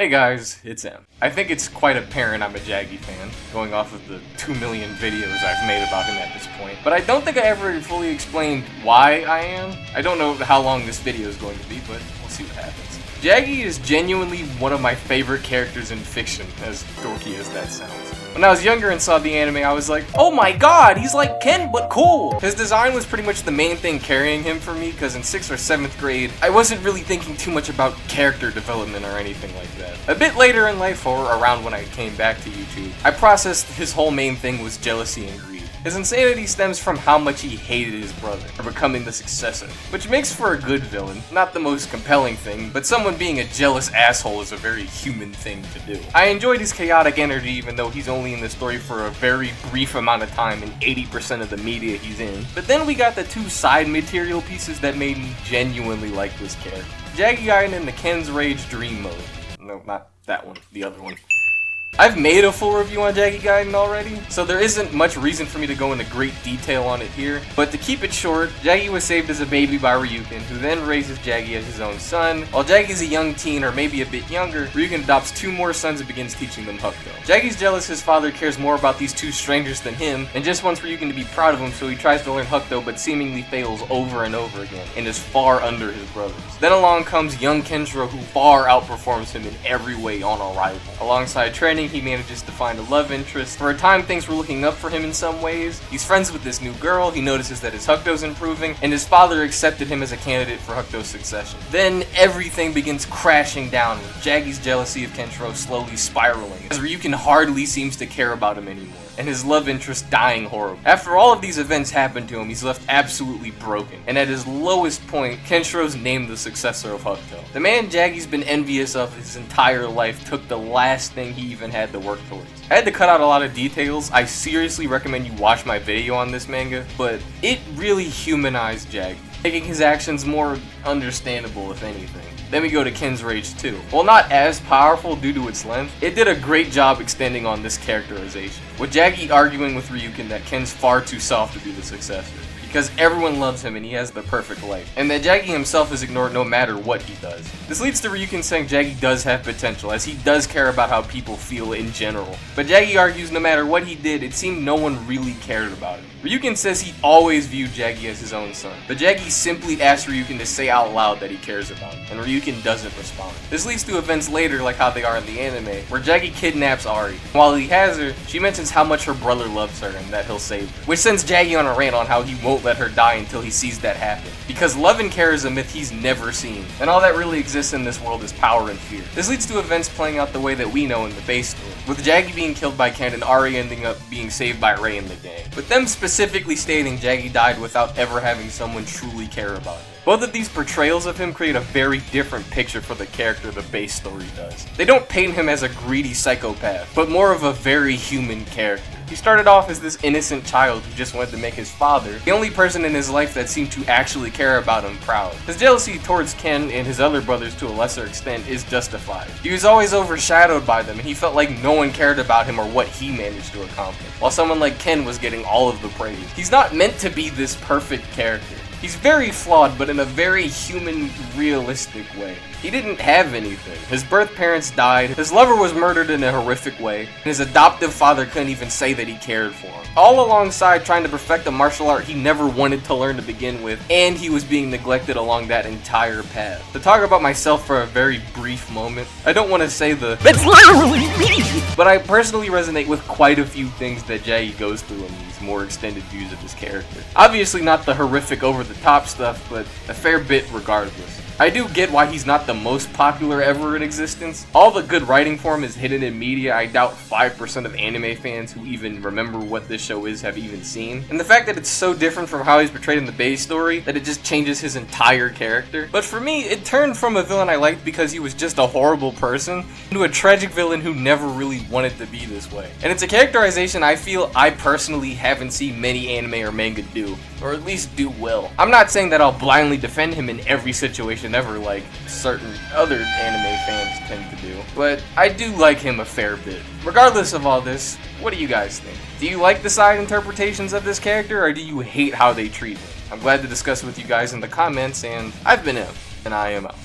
Hey guys, it's M. I think it's quite apparent I'm a Jagi fan, going off of the 2 million videos I've made about him at this point. But I don't think I ever fully explained why I am. I don't know how long this video is going to be, but we'll see what happens. Jagi is genuinely one of my favorite characters in fiction, as dorky as that sounds. When I was younger and saw the anime, I was like, oh my god, he's like Ken, but cool! His design was pretty much the main thing carrying him for me, because in 6th or 7th grade, I wasn't really thinking too much about character development or anything like that. A bit later in life, or around when I came back to YouTube, I processed his whole main thing was jealousy and greed. His insanity stems from how much he hated his brother for becoming the successor, which makes for a good villain. Not the most compelling thing, but someone being a jealous asshole is a very human thing to do. I enjoyed his chaotic energy even though he's only in the story for a very brief amount of time in 80% of the media he's in. But then we got the 2 side material pieces that made me genuinely like this character. Jagi Gaiden in the Ken's Rage Dream mode. No, not that one, the other one. I've made a full review on Jagi Gaiden already, so there isn't much reason for me to go into great detail on it here, but to keep it short, Jagi was saved as a baby by Ryukin, who then raises Jagi as his own son. While Jagi's a young teen, or maybe a bit younger, Ryukin adopts 2 more sons and begins teaching them Hokuto. Jagi's jealous his father cares more about these 2 strangers than him, and just wants Ryukin to be proud of him, so he tries to learn Hokuto but seemingly fails over and over again, and is far under his brothers. Then along comes young Kenshiro, who far outperforms him in every way on arrival. Alongside training, he manages to find a love interest. For a time, things were looking up for him in some ways. He's friends with this new girl, he notices that his Hokuto's improving, and his father accepted him as a candidate for Hokuto's succession. Then everything begins crashing down, with Jagi's jealousy of Kenshiro slowly spiraling, as Ryukin hardly seems to care about him anymore, and his love interest dying horribly. After all of these events happen to him, he's left absolutely broken, and at his lowest point, Kenshiro's named the successor of Hokuto. The man Jagi's been envious of his entire life took the last thing he even had to work towards. I had to cut out a lot of details. I seriously recommend you watch my video on this manga, but it really humanized Jagi, making his actions more understandable if anything. Then we go to Ken's Rage 2. While not as powerful due to its length, it did a great job extending on this characterization, with Jagi arguing with Ryukin that Ken's far too soft to be the successor, because everyone loves him and he has the perfect life, and that Jagi himself is ignored no matter what he does. This leads to Ryukin saying Jagi does have potential, as he does care about how people feel in general, but Jagi argues no matter what he did, it seemed no one really cared about him. Ryukin says he always viewed Jagi as his own son, but Jagi simply asks Ryukin to say out loud that he cares about him, and Ryukin doesn't respond. This leads to events later, like how they are in the anime, where Jagi kidnaps Ari. While he has her, she mentions how much her brother loves her and that he'll save her, which sends Jagi on a rant on how he won't let her die until he sees that happen, because love and care is a myth he's never seen, and all that really exists in this world is power and fear. This leads to events playing out the way that we know in the base story, with Jagi being killed by Ken and Ari ending up being saved by Rei and the gang, with them specifically stating Jagi died without ever having someone truly care about him. Both of these portrayals of him create a very different picture for the character the base story does. They don't paint him as a greedy psychopath, but more of a very human character. He started off as this innocent child who just wanted to make his father, the only person in his life that seemed to actually care about him, proud. His jealousy towards Ken and his other brothers to a lesser extent is justified. He was always overshadowed by them and he felt like no one cared about him or what he managed to accomplish, while someone like Ken was getting all of the praise. He's not meant to be this perfect character. He's very flawed, but in a very human, realistic way. He didn't have anything. His birth parents died, his lover was murdered in a horrific way, and his adoptive father couldn't even say that he cared for him. All alongside trying to perfect a martial art he never wanted to learn to begin with, and he was being neglected along that entire path. To talk about myself for a very brief moment, I don't want to say that's literally me! But I personally resonate with quite a few things that Jagi goes through in these more extended views of his character. Obviously not the horrific over-the-top stuff, but a fair bit regardless. I do get why he's not the most popular ever in existence. All the good writing for him is hidden in media I doubt 5% of anime fans who even remember what this show is have even seen. And the fact that it's so different from how he's portrayed in the base story that it just changes his entire character. But for me, it turned from a villain I liked because he was just a horrible person into a tragic villain who never really wanted to be this way. And it's a characterization I feel I personally haven't seen many anime or manga do, or at least do well. I'm not saying that I'll blindly defend him in every situation ever like certain other anime fans tend to do, but I do like him a fair bit. Regardless of all this, what do you guys think? Do you like the side interpretations of this character, or do you hate how they treat him? I'm glad to discuss with you guys in the comments, and I've been M, and I am out.